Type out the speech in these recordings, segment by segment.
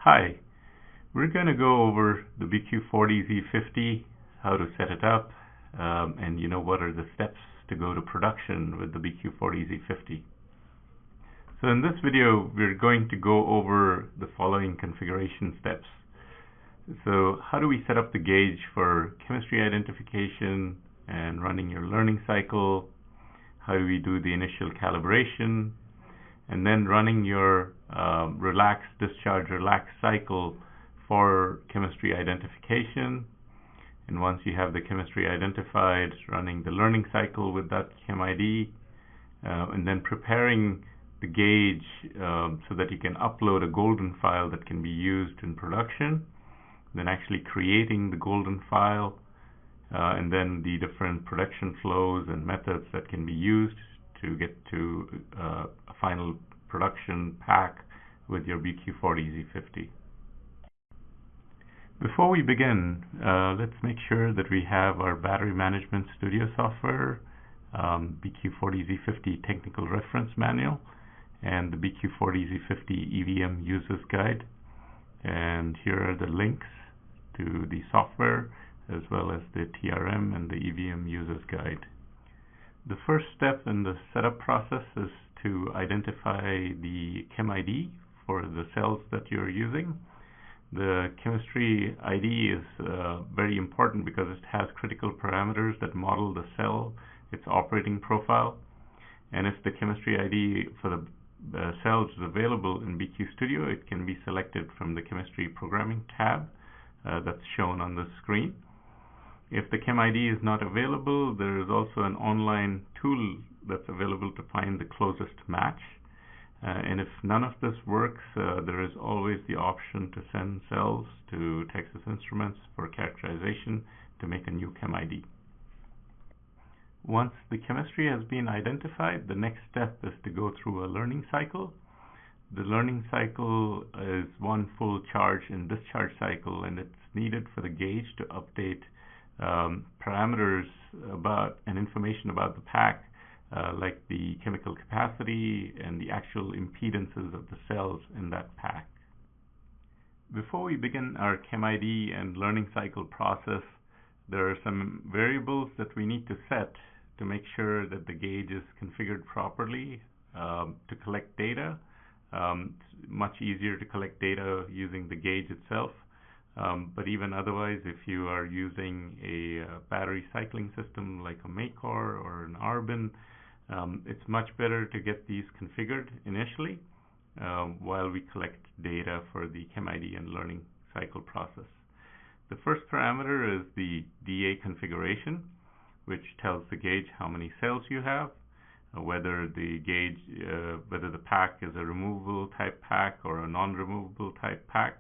Hi, we're going to go over the BQ40Z50, how to set it up, and what are the steps to go to production with the BQ40Z50. So in this video, we're going to go over the following configuration steps. So how do we set up the gauge for chemistry identification and running your learning cycle? How do we do the initial calibration? And then running your relax, discharge, relax cycle for chemistry identification. And once you have the chemistry identified, running the learning cycle with that chem ID, and then preparing the gauge so that you can upload a golden file that can be used in production, then actually creating the golden file, and then the different production flows and methods that can be used to get to a final production pack with your BQ40Z50. Before we begin, let's make sure that we have our battery management studio software, BQ40Z50 technical reference manual, and the BQ40Z50 EVM users guide. And here are the links to the software as well as the TRM and the EVM users guide. The first step in the setup process is to identify the chem ID for the cells that you're using. The chemistry ID is very important because it has critical parameters that model the cell, its operating profile. And if the chemistry ID for the cells is available in BQ Studio, it can be selected from the chemistry programming tab that's shown on the screen. If the chem ID is not available, there is also an online tool that's available to find the closest match. And if none of this works, there is always the option to send cells to Texas Instruments for characterization to make a new chem ID. Once the chemistry has been identified, the next step is to go through a learning cycle. The learning cycle is one full charge and discharge cycle, and it's needed for the gauge to update parameters about and information about the pack, like the chemical capacity and the actual impedances of the cells in that pack. Before we begin our chem ID and learning cycle process, there are some variables that we need to set to make sure that the gauge is configured properly to collect data. It's much easier to collect data using the gauge itself. But even otherwise, if you are using a battery cycling system like a Maycore or an Arbin, it's much better to get these configured initially while we collect data for the chem ID and learning cycle process. The first parameter is the DA configuration, which tells the gauge how many cells you have, whether the gauge, whether the pack is a removable type pack or a non-removable type pack.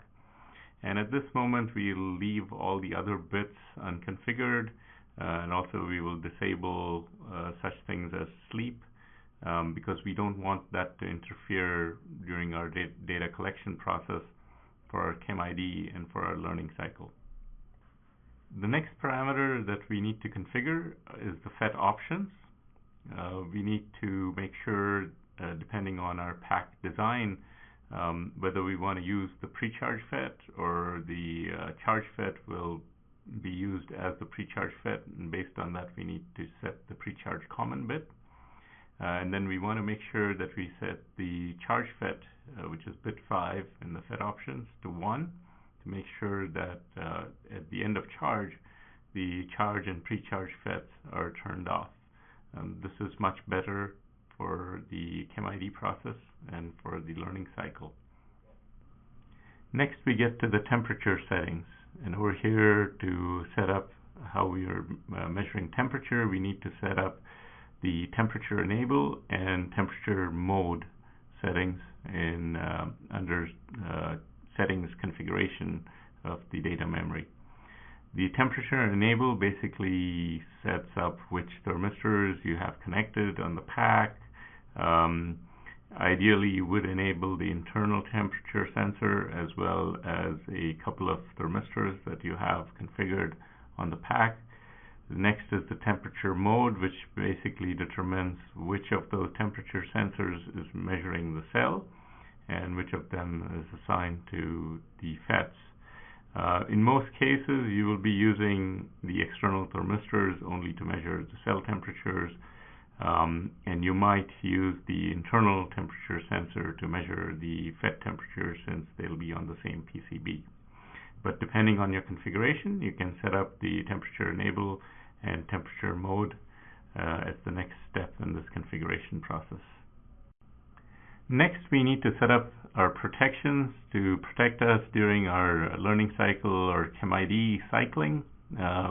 And at this moment, we'll leave all the other bits unconfigured, and also we will disable such things as sleep, because we don't want that to interfere during our data collection process for our chem ID and for our learning cycle. The next parameter that we need to configure is the FET options. We need to make sure, depending on our pack design, whether we want to use the pre-charge FET or the charge FET will be used as the pre-charge FET, and based on that we need to set the pre-charge common bit. And then we want to make sure that we set the charge FET, which is bit 5 in the FET options, to 1 to make sure that at the end of charge, the charge and pre-charge FETs are turned off. This is much better for the chem ID process and for the learning cycle. Next, we get to the temperature settings, and over here to set up how we are measuring temperature, we need to set up the temperature enable and temperature mode settings in under settings configuration of the data memory. The temperature enable basically sets up which thermistors you have connected on the pack. Ideally, you would enable the internal temperature sensor as well as a couple of thermistors that you have configured on the pack. The next is the temperature mode, which basically determines which of those temperature sensors is measuring the cell. and which of them is assigned to the FETs. In most cases, you will be using the external thermistors only to measure the cell temperatures, and you might use the internal temperature sensor to measure the FET temperature since they'll be on the same PCB. But depending on your configuration, you can set up the temperature enable and temperature mode as the next step in this configuration process. Next, we need to set up our protections to protect us during our learning cycle or ChemID cycling.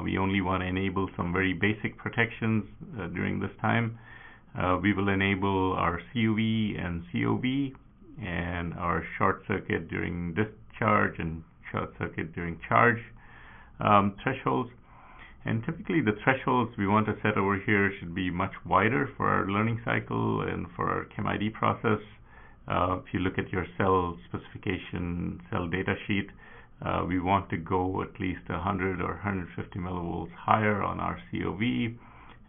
We only want to enable some very basic protections during this time. We will enable our CUV and COV and our short circuit during discharge and short circuit during charge thresholds. And typically the thresholds we want to set over here should be much wider for our learning cycle and for our ChemID process. If you look at your cell specification, cell data sheet, we want to go at least 100 or 150 millivolts higher on our COV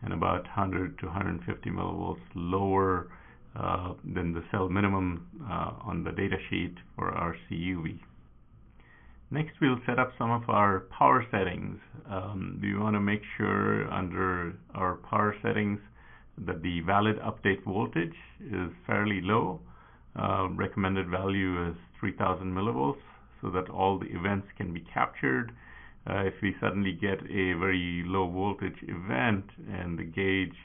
and about 100 to 150 millivolts lower than the cell minimum on the data sheet for our CUV. Next, we'll set up some of our power settings. We want to make sure under our power settings that the valid update voltage is fairly low. Recommended value is 3000 millivolts so that all the events can be captured. If we suddenly get a very low voltage event and the gauge,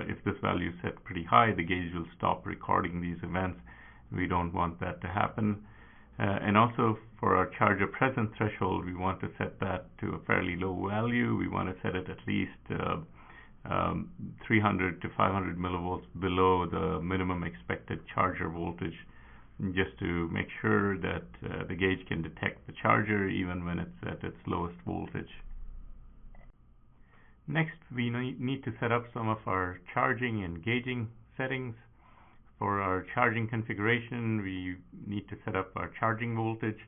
if this value is set pretty high, the gauge will stop recording these events. We don't want that to happen. And also for our charger present threshold, we want to set that to a fairly low value. We want to set it at least 300 to 500 millivolts below the minimum expected charger voltage, just to make sure that the gauge can detect the charger even when it's at its lowest voltage. Next, we need to set up some of our charging and gauging settings. For our charging configuration, we need to set up our charging voltage.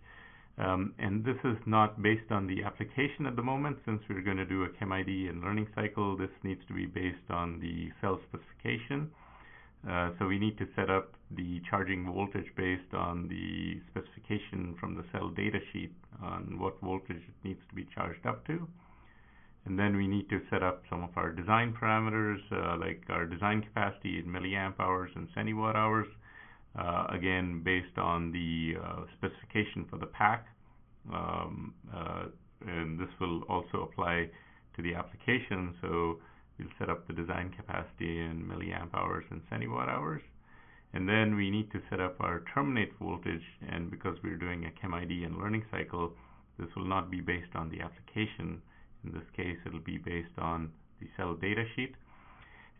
And this is not based on the application at the moment. Since we're going to do a ChemID and learning cycle, this needs to be based on the cell specification. So we need to set up the charging voltage based on the specification from the cell data sheet on what voltage it needs to be charged up to. And then we need to set up some of our design parameters, like our design capacity in milliamp hours and centiwatt hours, again based on the specification for the pack. And this will also apply to the application. So we'll set up the design capacity in milliamp hours and centiwatt hours. And then we need to set up our terminate voltage. And because we're doing a ChemID and learning cycle, this will not be based on the application. In this case, it'll be based on the cell data sheet.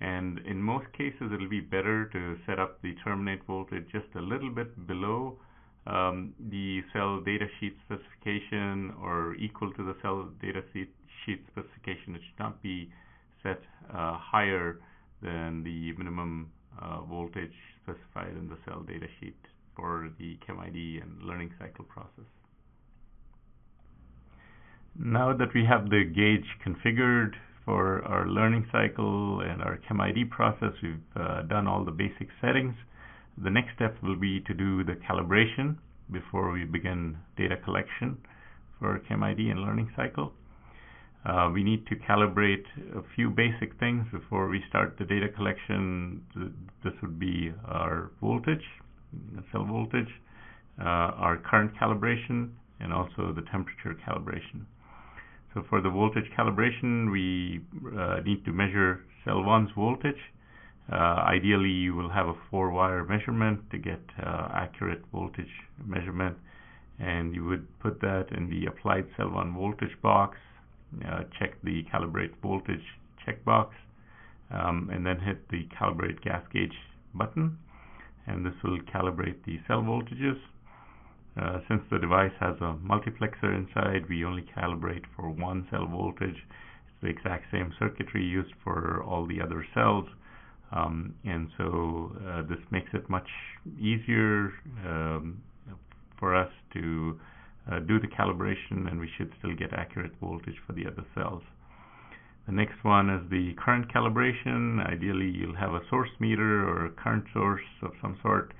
And in most cases, it'll be better to set up the terminate voltage just a little bit below the cell data sheet specification or equal to the cell data sheet specification. It should not be set higher than the minimum voltage specified in the cell data sheet for the ChemID and learning cycle process. Now that we have the gauge configured for our learning cycle and our ChemID process, we've done all the basic settings. The next step will be to do the calibration before we begin data collection for ChemID and learning cycle. We need to calibrate a few basic things before we start the data collection. This would be our voltage, cell voltage, our current calibration, and also the temperature calibration. So for the voltage calibration, we need to measure cell 1's voltage. Ideally, you will have a 4-wire measurement to get accurate voltage measurement, and you would put that in the applied cell 1 voltage box, check the calibrate voltage checkbox, and then hit the calibrate gas gauge button, and this will calibrate the cell voltages. Since the device has a multiplexer inside, we only calibrate for one cell voltage. It's the exact same circuitry used for all the other cells, and so this makes it much easier for us to do the calibration, and we should still get accurate voltage for the other cells. The next one is the current calibration. Ideally, you'll have a source meter or a current source of some sort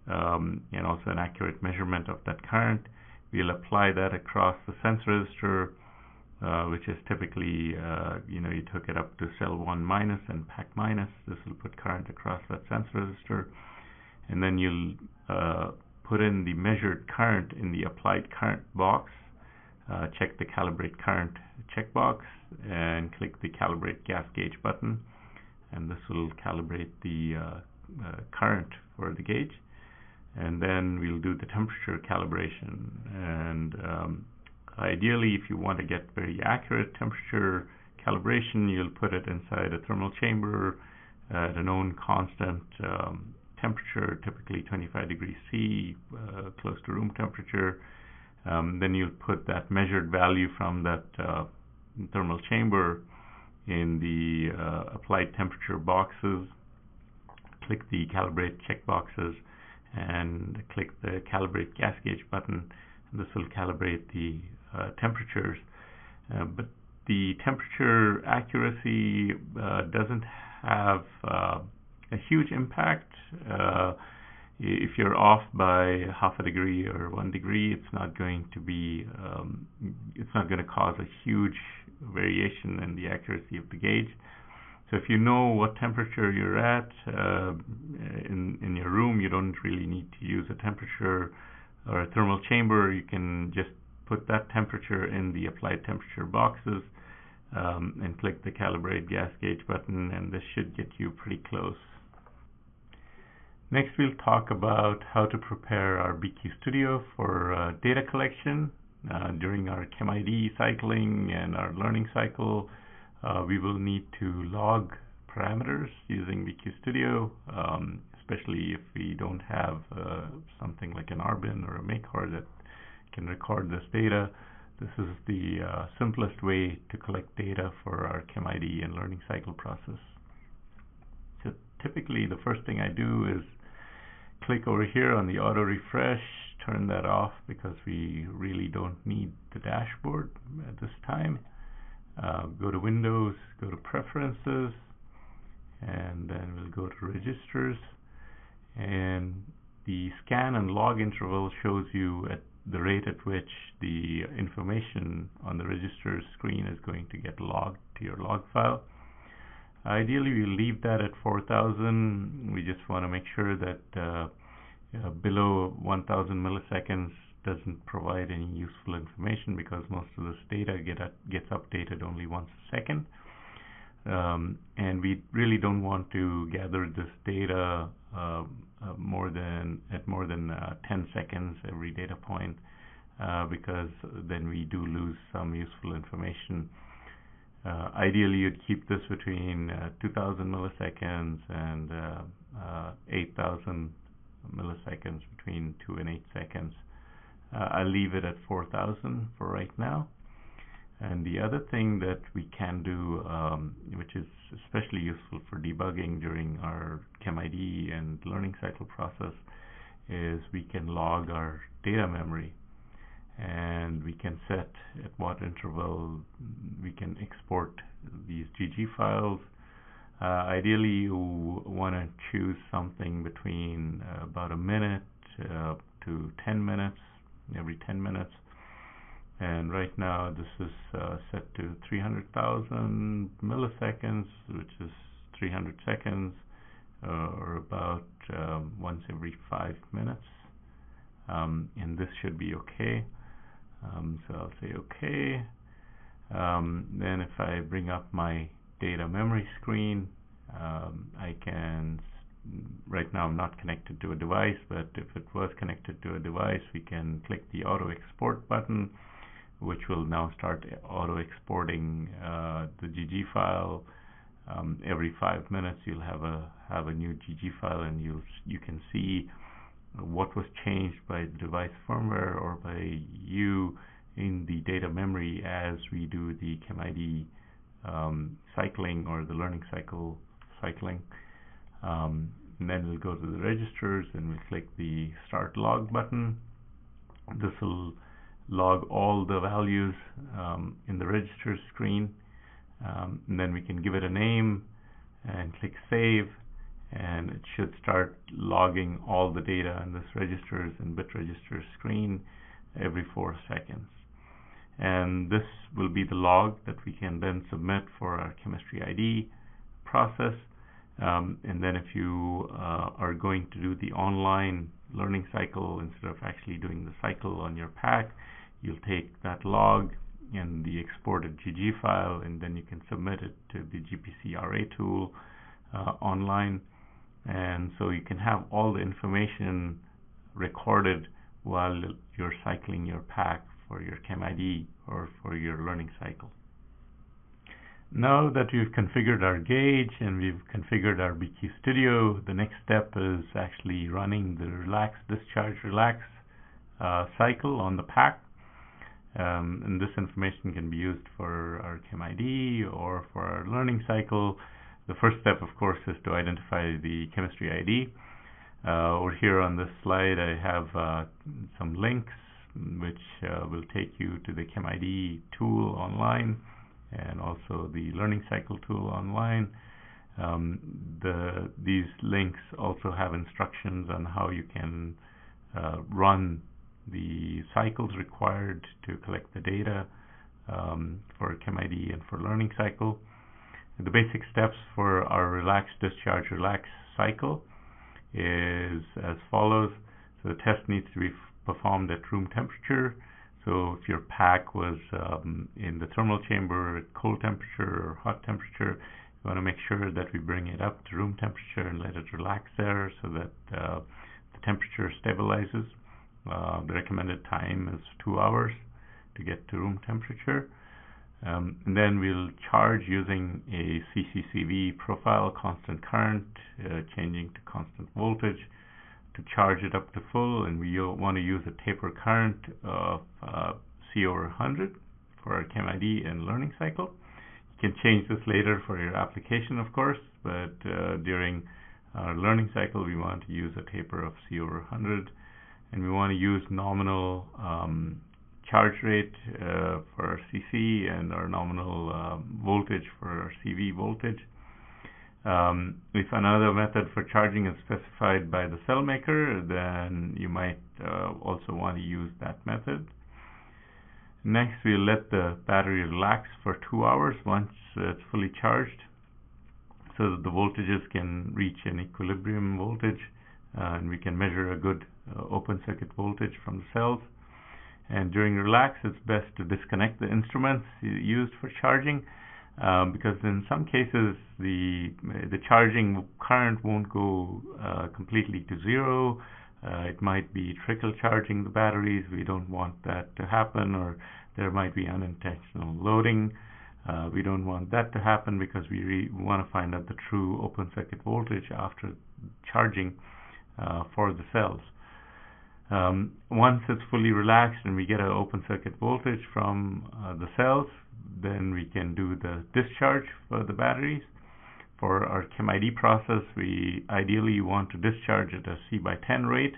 and also an accurate measurement of that current. We'll apply that across the sense register, which is typically, you took it up to cell 1 minus and pack minus. This will put current across that sense register. And then you'll put in the measured current in the applied current box, check the calibrate current checkbox, and click the calibrate gas gauge button. And this will calibrate the current for the gauge. And then we'll do the temperature calibration. And ideally, if you want to get very accurate temperature calibration, you'll put it inside a thermal chamber at a known constant temperature, typically 25 degrees C, close to room temperature. Then you'll put that measured value from that thermal chamber in the applied temperature boxes, click the calibrate checkboxes, and click the calibrate gas gauge button. And this will calibrate the temperatures. But the temperature accuracy doesn't have a huge impact. If you're off by half a degree or 1 degree, it's not going to cause a huge variation in the accuracy of the gauge. So if you know what temperature you're at in your room, you don't really need to use a temperature or a thermal chamber. You can just put that temperature in the applied temperature boxes and click the calibrate gas gauge button, and this should get you pretty close. Next, we'll talk about how to prepare our BQ Studio for data collection. During our ChemID cycling and our learning cycle, we will need to log parameters using BQ Studio, especially if we don't have something like an RBIN or a MACOR that can record this data. This is the simplest way to collect data for our ChemID and learning cycle process. So typically the first thing I do is click over here on the auto refresh, turn that off because we really don't need the dashboard at this time. Go to Windows, go to Preferences, and then we'll go to Registers. And the scan and log interval shows you at the rate at which the information on the register screen is going to get logged to your log file. Ideally, we'll leave that at 4,000. We just want to make sure that below 1,000 milliseconds doesn't provide any useful information, because most of this data gets updated only once a second. And we really don't want to gather this data more than 10 seconds every data point, because then we do lose some useful information. Ideally, you'd keep this between 2,000 milliseconds and 8,000 milliseconds, between 2 and 8 seconds. I'll leave it at 4,000 for right now. And the other thing that we can do, which is especially useful for debugging during our ChemID and learning cycle process, is we can log our data memory. And we can set at what interval we can export these GG files. Ideally, you want to choose something between about a minute to 10 minutes, every 10 minutes. And right now this is set to 300,000 milliseconds, which is 300 seconds, or about once every 5 minutes. And this should be okay. So I'll say okay. Then if I bring up my data memory screen, I can, right now I'm not connected to a device, but if it was connected to a device, we can click the auto export button, which will now start auto exporting the GG file. Every 5 minutes you'll have a new GG file, and you can see what was changed by the device firmware or by you in the data memory as we do the ChemID cycling or the learning cycle cycling. And then we'll go to the registers and we'll click the start log button. This will log all the values in the register screen. And then we can give it a name and click save. and it should start logging all the data in this registers and bit register screen every 4 seconds. And this will be the log that we can then submit for our chemistry ID process. And then if you are going to do the online learning cycle instead of actually doing the cycle on your pack, you'll take that log and the exported GG file, and then you can submit it to the GPCRA tool online. And so you can have all the information recorded while you're cycling your pack for your ChemID or for your learning cycle. Now that we've configured our gauge and we've configured our BQ Studio, the next step is actually running the relax, discharge, relax cycle on the pack. And this information can be used for our ChemID or for our learning cycle. The first step, of course, is to identify the chemistry ID. Over here on this slide, I have some links which will take you to the ChemID tool online and also the learning cycle tool online. These links also have instructions on how you can run the cycles required to collect the data for ChemID and for learning cycle. The basic steps for our relax, discharge, relax cycle is as follows. So the test needs to be performed at room temperature. So if your pack was in the thermal chamber at cold temperature or hot temperature, you want to make sure that we bring it up to room temperature and let it relax there so that the temperature stabilizes. The recommended time is 2 hours to get to room temperature. And then we'll charge using a CCCV profile, constant current, changing to constant voltage to charge it up to full, and we want to use a taper current of C/100 for our ChemID and learning cycle. You can change this later for your application, of course, but during our learning cycle we want to use a taper of C/100, and we want to use nominal charge rate for our CC and our nominal voltage for our CV voltage. If another method for charging is specified by the cell maker, then you might also want to use that method. Next, we'll let the battery relax for 2 hours once it's fully charged, so that the voltages can reach an equilibrium voltage, and we can measure a good open circuit voltage from the cells. And during relax, it's best to disconnect the instruments used for charging, because in some cases the charging current won't go completely to zero. It might be trickle charging the batteries. We don't want that to happen, or there might be unintentional loading. We don't want that to happen because we want to find out the true open circuit voltage after charging for the cells. Once it's fully relaxed and we get an open circuit voltage from the cells, then we can do the discharge for the batteries. For our ChemID process, we ideally want to discharge at a C/10 rate,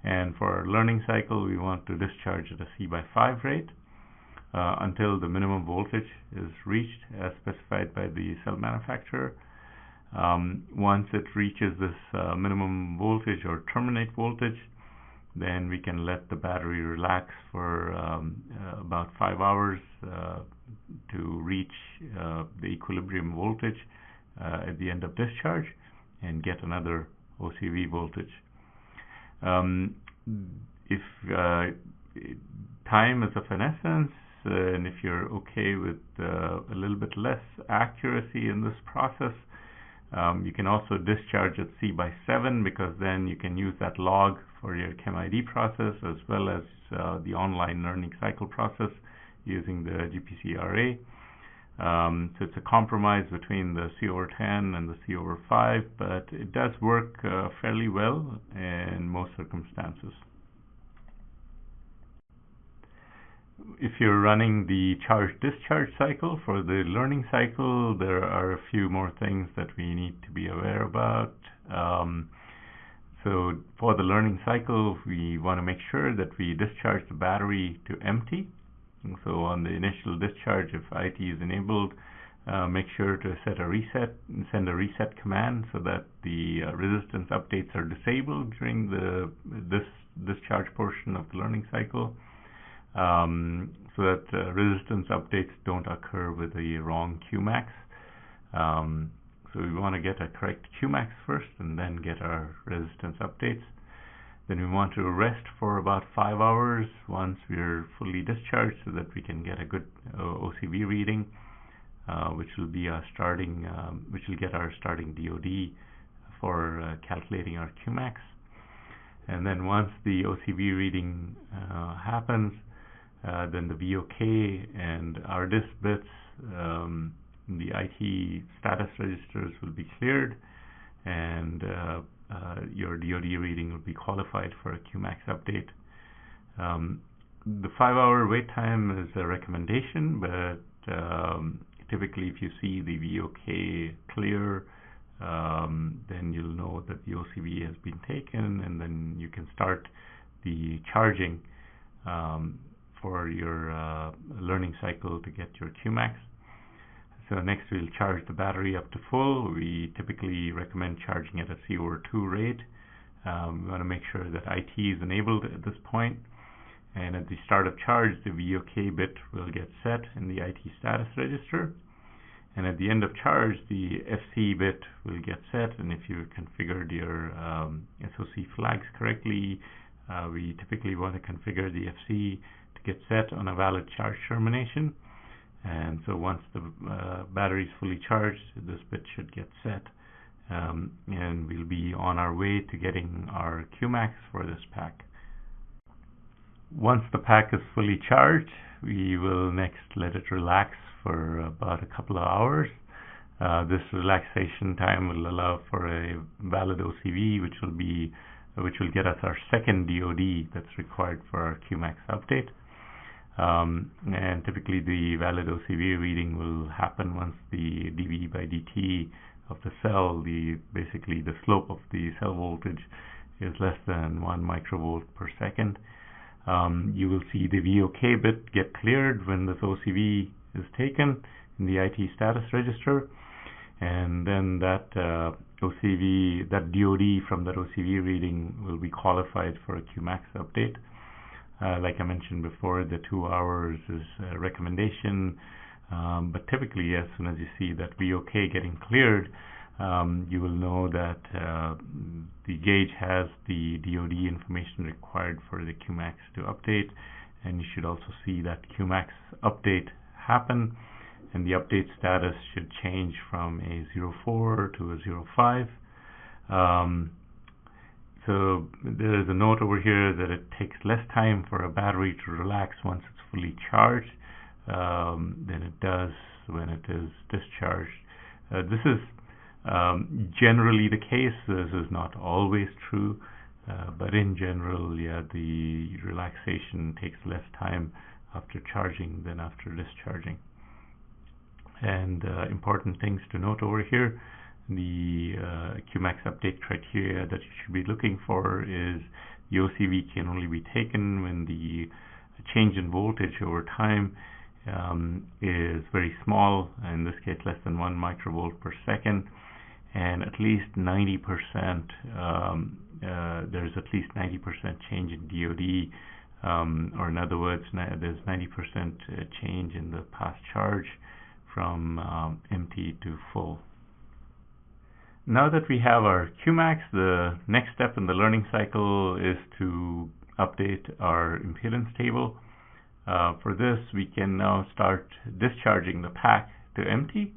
and for our learning cycle we want to discharge at a C/5 rate until the minimum voltage is reached as specified by the cell manufacturer. Once it reaches this minimum voltage or terminate voltage, then we can let the battery relax for about 5 hours to reach the equilibrium voltage at the end of discharge and get another OCV voltage. If time is of an essence, and if you're okay with a little bit less accuracy in this process, you can also discharge at C/7, because then you can use that log for your ChemID process as well as the online learning cycle process using the GPCRA. So it's a compromise between the C/10 and the C/5, but it does work fairly well in most circumstances. If you're running the charge-discharge cycle for the learning cycle, there are a few more things that we need to be aware about. So for the learning cycle, we want to make sure that we discharge the battery to empty. And so on the initial discharge, if IT is enabled, make sure to set a reset and send a reset command so that the resistance updates are disabled during this discharge portion of the learning cycle, so that resistance updates don't occur with the wrong Qmax. So we want to get a correct Qmax first and then get our resistance updates. Then we want to rest for about 5 hours once we're fully discharged so that we can get a good OCV reading, which will be our starting, which will get our starting DOD for calculating our Qmax. And then once the OCV reading happens, then the VOK and our disk bits, the IT status registers will be cleared, and your DOD reading will be qualified for a Qmax update. The 5-hour wait time is a recommendation, but typically if you see the VOK clear, then you'll know that the OCV has been taken, and then you can start the charging for your learning cycle to get your Qmax. So next we'll charge the battery up to full. We typically recommend charging at a C/2 rate. We want to make sure that IT is enabled at this point. And at the start of charge, the VOK bit will get set in the IT status register. And at the end of charge, the FC bit will get set. And if you configured your SOC flags correctly, we typically want to configure the FC to get set on a valid charge termination. And so once the battery is fully charged, this bit should get set, and we'll be on our way to getting our Qmax for this pack. Once the pack is fully charged, we will next let it relax for about a couple of hours. This relaxation time will allow for a valid OCV, which will get us our second DOD that's required for our Qmax update. And typically the valid OCV reading will happen once the dV by dt of the cell, basically the slope of the cell voltage, is less than 1 microvolt per second. You will see the VOK bit get cleared when this OCV is taken in the IT status register, and then that OCV, that DOD from that OCV reading will be qualified for a Qmax update. Like I mentioned before, the 2 hours is a recommendation, but typically as soon as you see that VOK getting cleared, you will know that the gauge has the DOD information required for the Qmax to update, and you should also see that Qmax update happen, and the update status should change from a 04 to a 05. So there is a note over here that it takes less time for a battery to relax once it's fully charged than it does when it is discharged. This is generally the case. This is not always true, but in general, yeah, the relaxation takes less time after charging than after discharging. And important things to note over here: the Qmax update criteria that you should be looking for is the OCV can only be taken when the change in voltage over time is very small, in this case less than 1 microvolt per second, and at least 90%, there's at least 90% change in DOD, or in other words, there's 90% change in the past charge from empty to full. Now that we have our Qmax, the next step in the learning cycle is to update our impedance table. For this, we can now start discharging the pack to empty.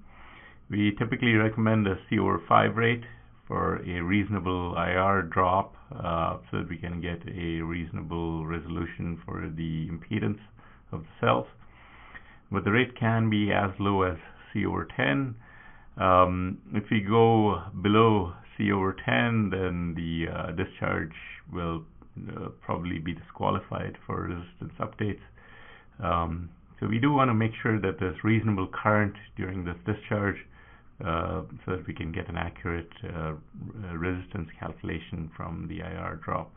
We typically recommend a C/5 rate for a reasonable IR drop, so that we can get a reasonable resolution for the impedance of the cells. But the rate can be as low as C/10. If we go below C/10, then the discharge will probably be disqualified for resistance updates. So we do want to make sure that there's reasonable current during this discharge, so that we can get an accurate resistance calculation from the IR drop.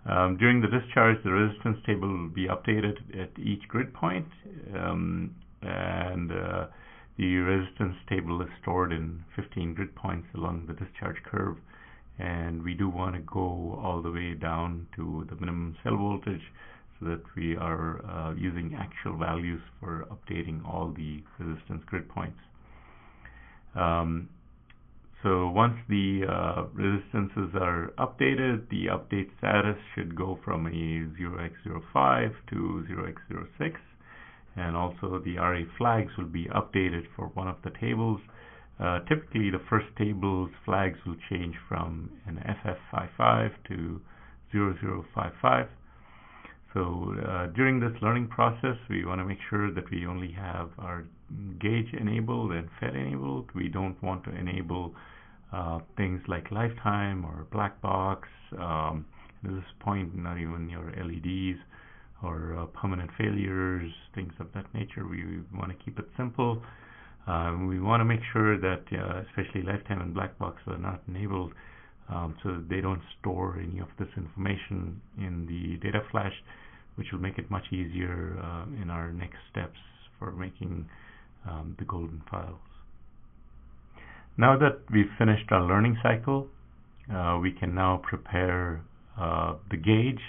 During the discharge, the resistance table will be updated at each grid point, and the resistance table is stored in 15 grid points along the discharge curve, and we do want to go all the way down to the minimum cell voltage so that we are using actual values for updating all the resistance grid points. So once the resistances are updated, the update status should go from a 0x05 to 0x06, and also the RA flags will be updated for one of the tables. Typically the first table's flags will change from an FF55 to 0055. So during this learning process, we want to make sure that we only have our gauge enabled and FET enabled. We don't want to enable things like lifetime or black box. At this point, not even your LEDs or permanent failures, things of that nature. We want to keep it simple. We want to make sure that especially lifetime and black box are not enabled, so that they don't store any of this information in the data flash, which will make it much easier in our next steps for making the golden files. Now that we've finished our learning cycle, we can now prepare the gauge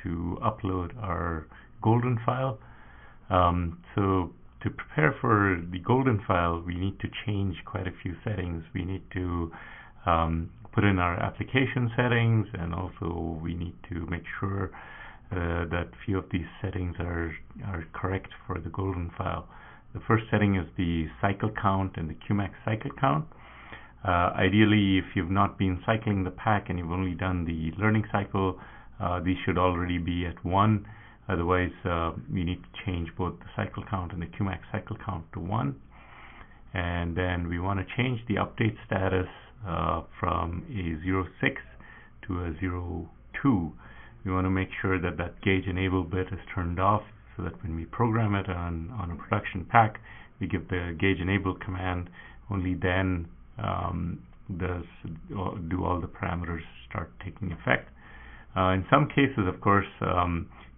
to upload our golden file. So to prepare for the golden file, we need to change quite a few settings. We need to put in our application settings, and also we need to make sure that few of these settings are correct for the golden file. The first setting is the cycle count and the Qmax cycle count. Ideally, if you've not been cycling the pack and you've only done the learning cycle, these should already be at 1. Otherwise, we need to change both the cycle count and the Qmax cycle count to 1. And then we want to change the update status from a 06 to a 02. We want to make sure that that gauge enable bit is turned off, so that when we program it on a production pack, we give the gauge enable command. Only then do all the parameters start taking effect. In some cases, of course,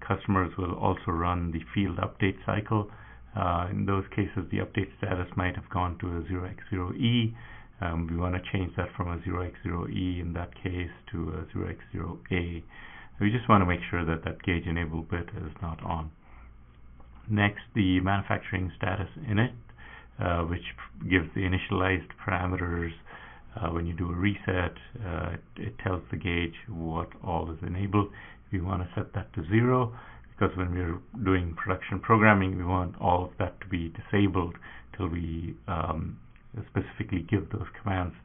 customers will also run the field update cycle. In those cases, the update status might have gone to a 0x0E. We want to change that from a 0x0E in that case to a 0x0A. We just want to make sure that that gauge enable bit is not on. Next, the manufacturing status init, which gives the initialized parameters. When you do a reset, it tells the gauge what all is enabled. We want to set that to 0, because when we're doing production programming, we want all of that to be disabled till we specifically give those commands.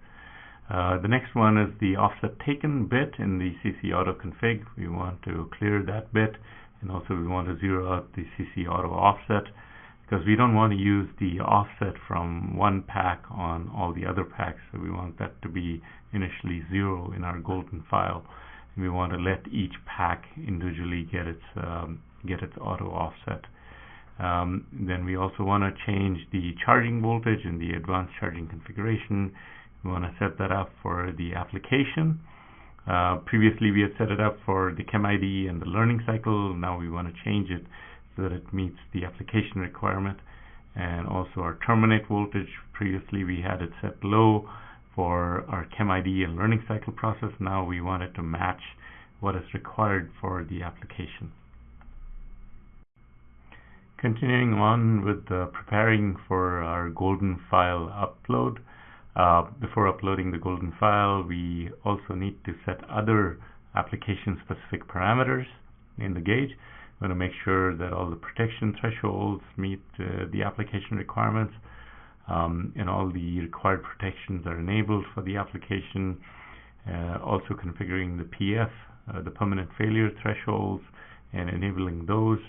The next one is the offset taken bit in the CC auto config. We want to clear that bit, and also we want to zero out the CC auto offset, because we don't want to use the offset from one pack on all the other packs. So we want that to be initially 0 in our golden file. And we want to let each pack individually get its auto offset. Then we also want to change the charging voltage in the advanced charging configuration. We want to set that up for the application. Previously we had set it up for the chem ID and the learning cycle. Now we want to change it so that it meets the application requirement. And also our terminate voltage, previously we had it set low for our chem ID and learning cycle process. Now we want it to match what is required for the application. Continuing on with preparing for our golden file upload. Before uploading the golden file, we also need to set other application-specific parameters in the gauge. We want to make sure that all the protection thresholds meet the application requirements, and all the required protections are enabled for the application. Also configuring the PF, the permanent failure thresholds, and enabling those.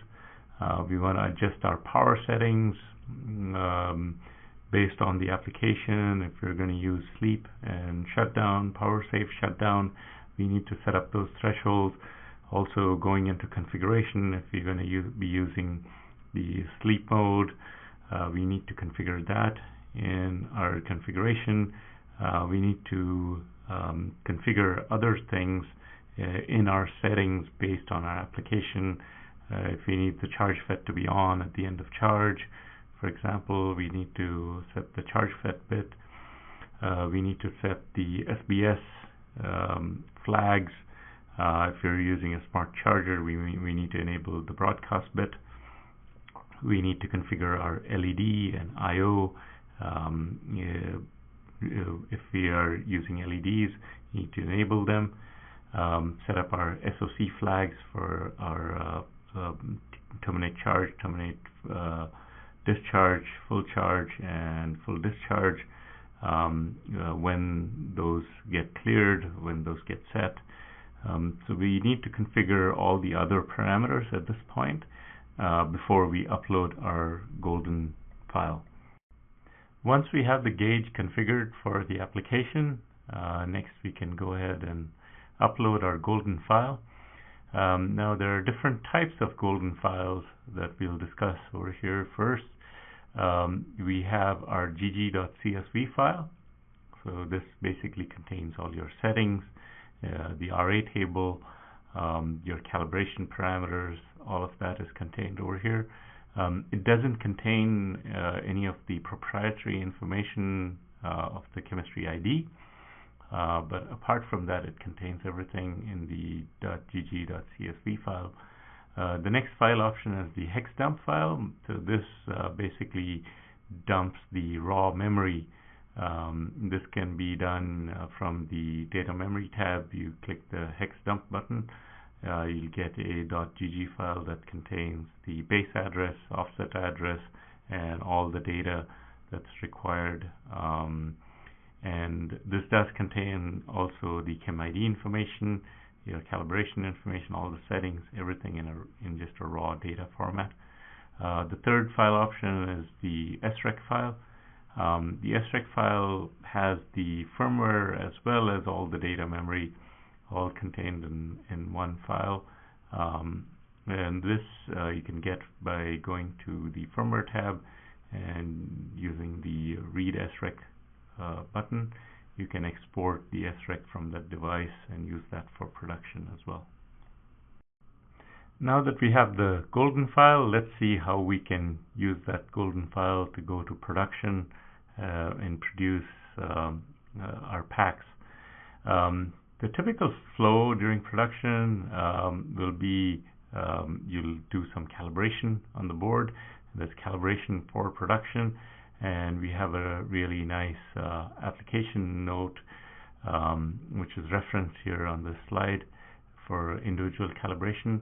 We want to adjust our power settings based on the application. If we're going to use sleep and shutdown, power safe shutdown, we need to set up those thresholds. Also going into configuration, if you're going to be using the sleep mode, we need to configure that in our configuration. We need to configure other things in our settings based on our application. If we need the charge FET to be on at the end of charge, For example, we need to set the charge FET bit. We need to set the SBS flags. If you're using a smart charger, we need to enable the broadcast bit. We need to configure our LED and I/O. If we are using LEDs, we need to enable them. Set up our SOC flags for our terminate charge, terminate discharge, full charge, and full discharge. When those get cleared, when those get set. So we need to configure all the other parameters at this point before we upload our golden file. Once we have the gauge configured for the application, next we can go ahead and upload our golden file. Now there are different types of golden files that we'll discuss over here. First, we have our gg.csv file. So this basically contains all your settings, the RA table, your calibration parameters, all of that is contained over here. It doesn't contain any of the proprietary information of the chemistry ID, but apart from that, it contains everything in the .gg.csv file. The next file option is the hex dump file. So this basically dumps the raw memory. This can be done from the data memory tab. You click the hex dump button. You'll get a .gg file that contains the base address, offset address, and all the data that's required. And this does contain also the chem ID information, your calibration information, all the settings, everything in just a raw data format. The third file option is the SREC file. The SREC file has the firmware as well as all the data memory, all contained in one file. And this you can get by going to the firmware tab and using the read SREC button. You can export the SREC from that device and use that for production as well. Now that we have the golden file, let's see how we can use that golden file to go to production and produce our packs. The typical flow during production will be you'll do some calibration on the board. There's calibration for production, and we have a really nice application note which is referenced here on this slide for individual calibration.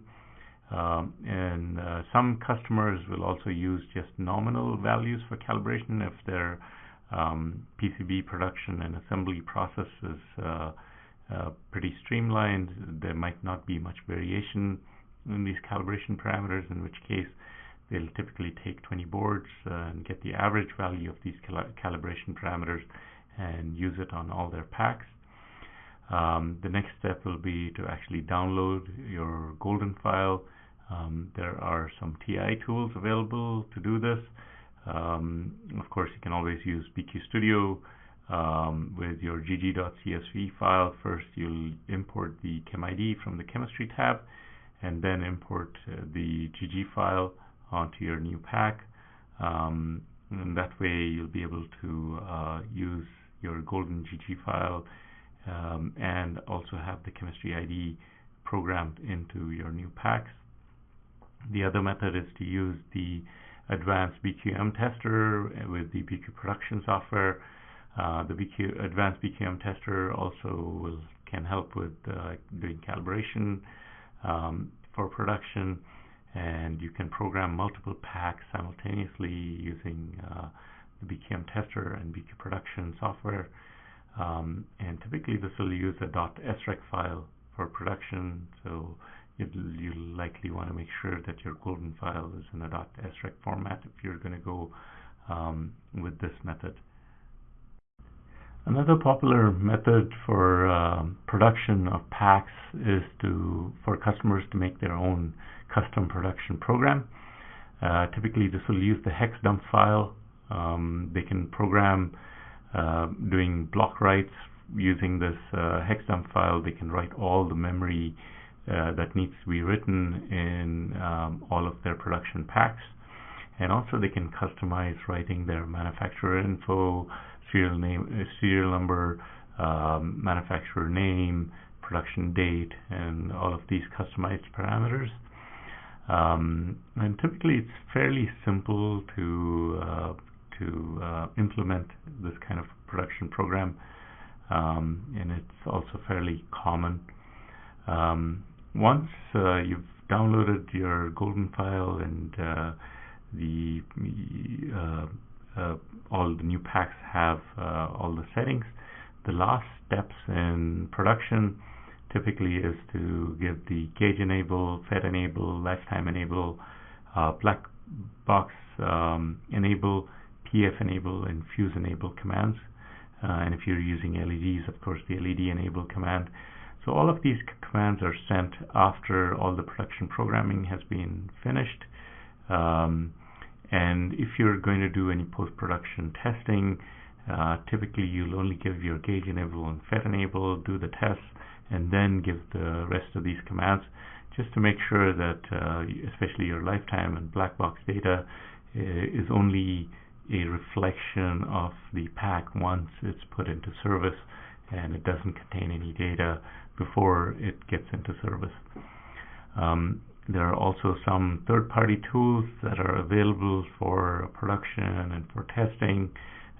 And some customers will also use just nominal values for calibration if their PCB production and assembly process is pretty streamlined. There might not be much variation in these calibration parameters, in which case they'll typically take 20 boards and get the average value of these calibration parameters and use it on all their packs. The next step will be to actually download your golden file. There are some TI tools available to do this. Of course, you can always use BQ Studio with your gg.csv file. First, you'll import the chem ID from the chemistry tab, and then import the GG file onto your new pack. And that way, you'll be able to use your golden GG file and also have the chemistry ID programmed into your new packs. The other method is to use the advanced BQM tester with the BQ production software. The advanced BQM tester also can help with doing calibration for production, and you can program multiple packs simultaneously using the BQM tester and BQ production software. And typically this will use a .srec file for production, so you'll likely want to make sure that your golden file is in a .srec format if you're going to go with this method. Another popular method for production of packs is for customers to make their own custom production program. Typically this will use the hex dump file. They can program doing block writes using this hex dump file. They can write all the memory that needs to be written in all of their production packs, and also they can customize writing their manufacturer info, serial name, serial number, manufacturer name, production date, and all of these customized parameters. And typically it's fairly simple to implement this kind of production program, and it's also fairly common. Once you've downloaded your golden file and all the new packs have all the settings, the last steps in production typically is to give the gauge enable, FET enable, lifetime enable, black box enable, PF enable, and fuse enable commands. And if you're using LEDs, of course, the LED enable command. So all of these commands are sent after all the production programming has been finished. And if you're going to do any post-production testing, typically you'll only give your gauge enable and FET enable, do the tests, and then give the rest of these commands, just to make sure that especially your lifetime and black box data is only a reflection of the pack once it's put into service, and it doesn't contain any data before it gets into service. There are also some third-party tools that are available for production and for testing.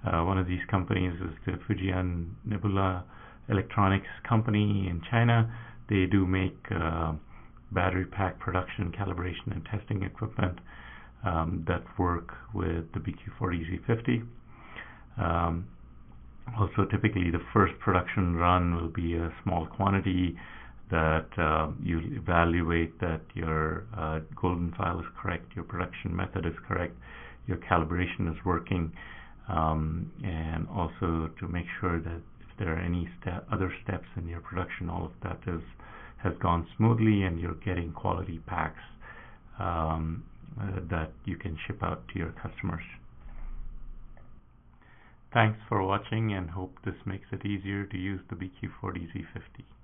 One of these companies is the Fujian Nebula Electronics company in China. They do make battery pack production, calibration, and testing equipment that work with the BQ40Z50. Also, typically the first production run will be a small quantity that you evaluate that your golden file is correct, your production method is correct, your calibration is working, and also to make sure that if there are any other steps in your production, all of that has gone smoothly and you're getting quality packs that you can ship out to your customers. Thanks for watching, and hope this makes it easier to use the BQ40Z50.